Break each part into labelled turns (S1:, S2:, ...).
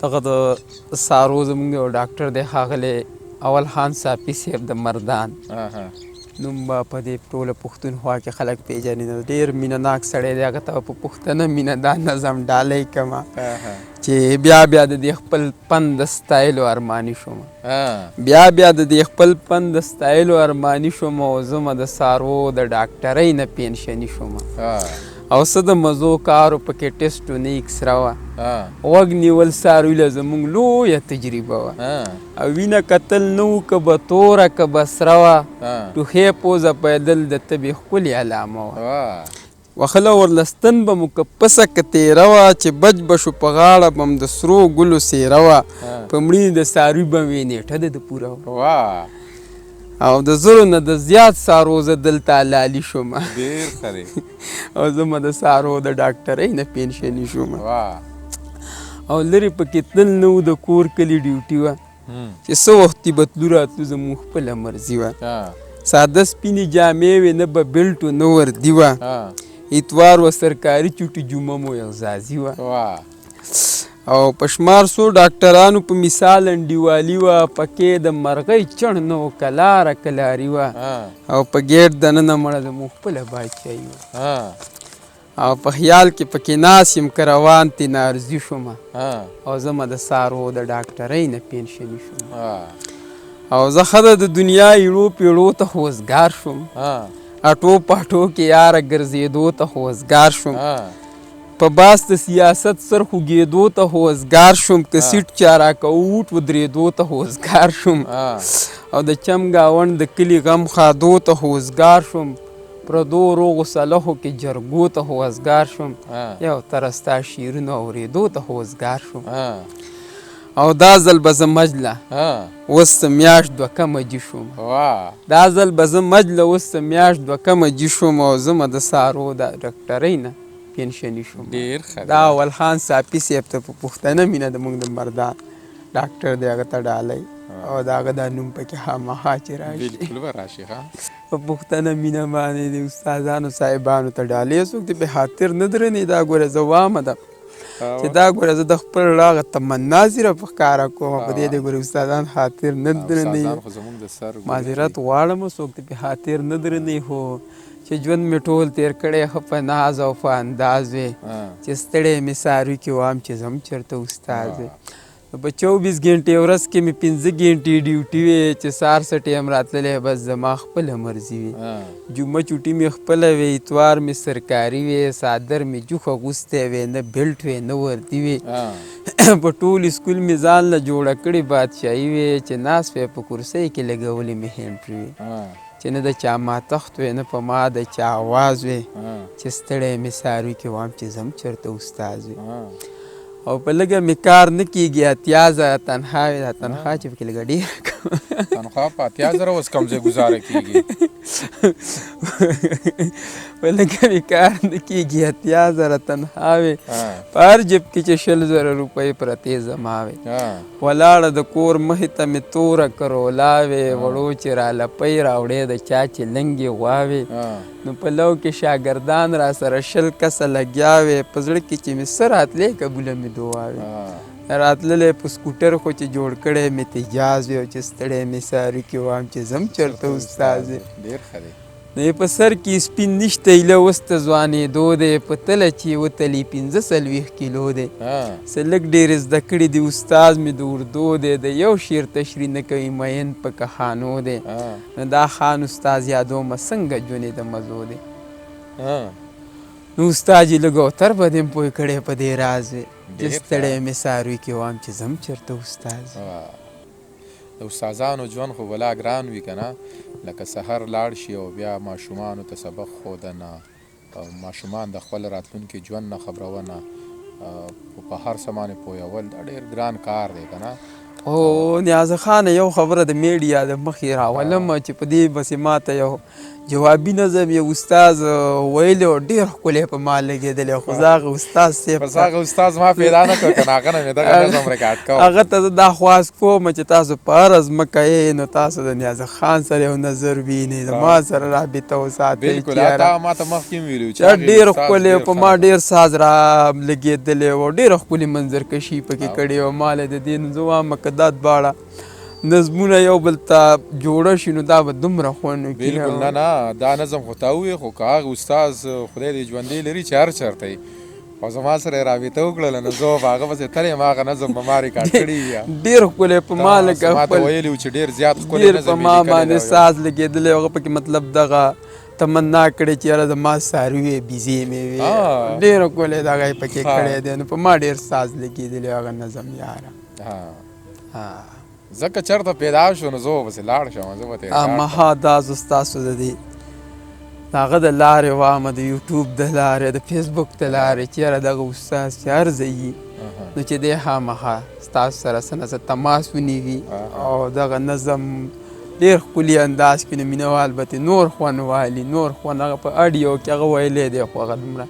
S1: دغه د سارو زموږ یو ډاکټر دی ښاغلی اول خان صافي صاحب د مردان نوم به په دې ټوله پښتونخوا کې خلک پېژني. ډېر مینه ناک سړی دی. هغه ته په پښتنه مینه دا نظم ډالۍ کړمه چې بیا د دې خپل پند د ستایلو ارماني شوم. بیا د دې خپل پند د ستایلو ارماني شوم او زه د سارو د ډاکټرۍ نه پنشني شوم. او څه د مزو کارو پکې ټسټونه اکسره وه. غوږ نیول څاروي له زموږ لویه تجربه وه. او وینه کتل نه وو که به توره که به سره وه. ټوخی پوزه پیدل د تبې ښکلې علامه وه. وخله ورلستن به مو که پسه که تېره وه چې بج به شو په غاړه به م د سرو ګلو څېره وه. په مړینې د څاروي به مې نیټه د پوره وه. او د زرو نه د زیات سارو زه دلته لالي شوم.
S2: ډېر ښه دی.
S1: او زه د سارو د ډاکټرۍ نه پنشني شوم. او لرې پکې تلل نه وو. د کور کلي ډیوټي وه چې څه وختي به تلو راتلو زموږ خپله مرضي وه. ساده سپینې جامې وې، نه به بېلټ و نه وردي وه. اتوار و سرکاري چوټي جمعه مو اغزازي وه. او په شمار څو ډاکټرانو په مثال انډیوالي وه. پکې د مرغۍ چڼ نه و کلاره کلاري وه. او په ګېټ دننه مړه زموږ خپله باچایي وه. او په خیال کې پکې ناست یم که روان ترې نارضي شومه. او زه د سارو د ډاکټرۍ نه پنشني شوم. او زه ښه ده د دنیا ایړو پیړو ته خو وزګار شوم. اټو پاټو کې یاره ګرځېدو ته خو وزګار شوم. په باس د سیاست سر خوږېدو ته خو وزګار شوم. که سیټ چا راکوه ووټ ودرېدو ته خو وزګار شوم. او د چم ګاونډ د کلي غم ښادو ته خو وزګار شوم. پردو روغو صلحو کې جرګو ته خو وزګار شوم. یو طرز ستا شعرونو اورېدو ته خو وزګار شوم. او دا ځل به زه مجله اوس څه میاشت دوه کمه جي شوم. دا ځل به زه مجله اوس څه میاشت دوه کمه جي شوم. او زه د سارو د ډاکټرۍ نه پنشني شوم.
S2: ډېر ښه.
S1: دا اول خان صافي صاحب ته په پښتنه مینه د موږ د مردان ډاکټر دی هغه ته ډالۍ. او د هغه دا نوم پکې خامخا چې راشي.
S2: بلکل به راشي.
S1: په پښتنه مینه باندې د استادانو صاحبانو ته ډالۍ. څوک دې بې خاطر نه درنې. دا ګوره زه وامه ده چې دا ګوره زه د خپل هغه تمنا صرف ښکاره کوم. په دې د ګوره استادان خاطر نه درنې. معذرت غواړم څوک دې بې خاطر نه درنې. خو چې ژوند مې ټول تېر کړی ښه په ناز او په انداز وې. چې ستړی مې څاروي کې وام چې ځم چېرته استاد وې. په 24 ګنټې ورځ کې مې 5 ګنټې ډیوټي وې. چې سهار څه ټایم راتللی بس زما خپله مرضي وې. جمعه چوټي مې خپله وې. اتوار مې سرکاري وې. څادر مې جوخ اغوستی وې. نه بېلټ وې نه وردي وې. په ټول اسکول مې ځان له جوړه کړې بادشاهي وې. چې ناست وې په کرسۍ کې لګولې مې هینټري وې. چې نه د چا ماتښت وې نه په ما د چا آواز وې. چې ستړی مې څاروي کې وام چې ځم چېرته استاد وې. او په لږه مې کار نه کېږي. اتیا زره تنخوا وې. دا تنخوا چې پکې لږه ډېره
S2: تنخوا په 80,000 اوس کوم ځای ګزاره کېږي.
S1: په لږه مې کار نه کېږي. 80,000 تنخوا وې. په هر جب کې چې 100,000 روپۍ پرتې زما وې. ولاړه د کور مخې ته مې توره کرولا وې. وړو چې رالپۍ راوړې د چا چې لنګې غوا وې. نو په لو کې شاګردان را سره 100 کسه لګیا وې. په زړه کې چې مې څه راتلی قبوله مې دعا وې. راتللی په سکوټر خو چې جوړ کړی مې تجاز وې. او چې ستړی مې څاروي کې وام چې ځم چېرته استاد وې.
S2: ډېر ښه دی.
S1: نو په سر کې سپین نشته ایله اوس ته ځوانېدو دی. په تله چې وتلي 45 کیلو دی. څه لږ ډېرې زده کړي دي. استاد مې د اردو دی. د یو شعر تشریح نه کوي مین په کهانو دی. نو دا خان استاد یادومه څنګه ژوند د مزو دی. نو استاد یې لږ اوتر به دې م پوه کړی په دې راز وې. چې ستړی مې څاروي کې وام چې ځم چېرته استاد.
S2: د استادانو ژوند خو بلا ګران وي که نه. لکه سحر لاړ شي او بیا ماشومانو ته سبق ښودنه. ماشومان د خپل راتلونکي ژوند نه خبرونه. په هر څه باندې پوهول دا ډېر ګران کار دی که نه.
S1: او نیاز خان یو خبره د میډیا د مخې راولم چې په دې بسې ماته یو جوابي نظم یو استاد ویلی و ډېر ښکلی په ما لګېدلی خو زه هغه استاد صاحب
S2: بس هغه استاد ما پیدا نه کړ که نه هغه نه مې دغه نظم ریکارډ کوم
S1: هغه ته زه دا خواست کوم چې تاسو په هره ځمکه یې نو تاسو د نیاز خان سره یو نظر وینئ زما سره رابطه وساتئ
S2: بلکل تا ما ته مخکې هم ویلي چې
S1: دا ډېر ښکلی په ما ډېر ساز را لګېدلی و ډېره ښکلې منظرکشي پکې کړې وه ما له د دې نو زه وایم که دا دواړه نظمونه یو بل ته جوړه شي نو دا به دومره خوند وکړي
S2: بلکل نه نه دا نظم خو تا ووایې خو که هغه استاد خدای دې ژوندی لري چې هر چېرته وي او زما سره یې رابطه وکړله نو زه به هغه پسې تل یم هغه نظم به ما ریکارډ کړی وي
S1: ډېر ښکلی په ما لکه
S2: ما ته
S1: خپل
S2: ویلي و چې ډېر زیات ښکلی
S1: ډېر
S2: نظم
S1: په ما باندې ساز لګېدلی هغه پکې مطلب دغه تمنا کړې چې یاره زما څاروي بیزې مې وي ډېر ښکلی دغه یې پکې کړی دی نو په ما ډېر ساز لګېدلی هغه نظم یاره
S2: ځکه چېرته پیدا شو نو زه به پسې لاړ شم زه به ته
S1: مها دا زه ستاسو د دې د هغه د لارې وامه د یوټیوب د لارې د فیسبوک د لارې چې یاره دغه استاد چې هر ځای وي نو چې دی خامخا ستاسو سره څه نه څه تماس ونیوي او دغه نظم ډېر ښکلي انداز کې نو مینهوال به ترې نور خوند والي نور خوند هغه په اډیو کې هغه ویلی دی خو هغه دومره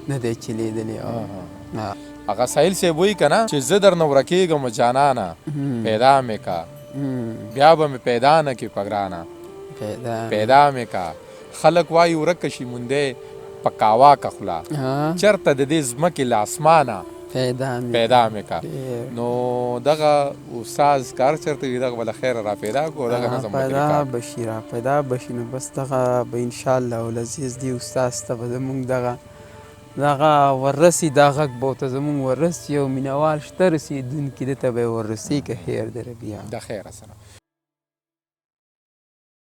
S1: نه دی چلیدلی
S2: هغه ساحل صاحب وایي که نه چې زه درنه ورکېږم جانانه پیدا مې کا بیا به مې پیدا نه کړې په ګرانه پیدا مې کا خلک وایي ورکه شي موندی په کاوا که خوله چېرته د دې ځمکې له اسمانه پیدا مې کا نو دغه استاد کار چېرته وي دغه به له خیره را پیدا کړو دغه نظم
S1: پیدا بشي را پیدا بشي نو بس دغه به انشاءالله العزیز دې استاد ته به زمونږ دغه وررسي دا غږ به ورته زمونږ وررسي او مینهوال شته رسېدونکي ده ته به یې وررسي که خیر د ربیا
S2: د خیره سره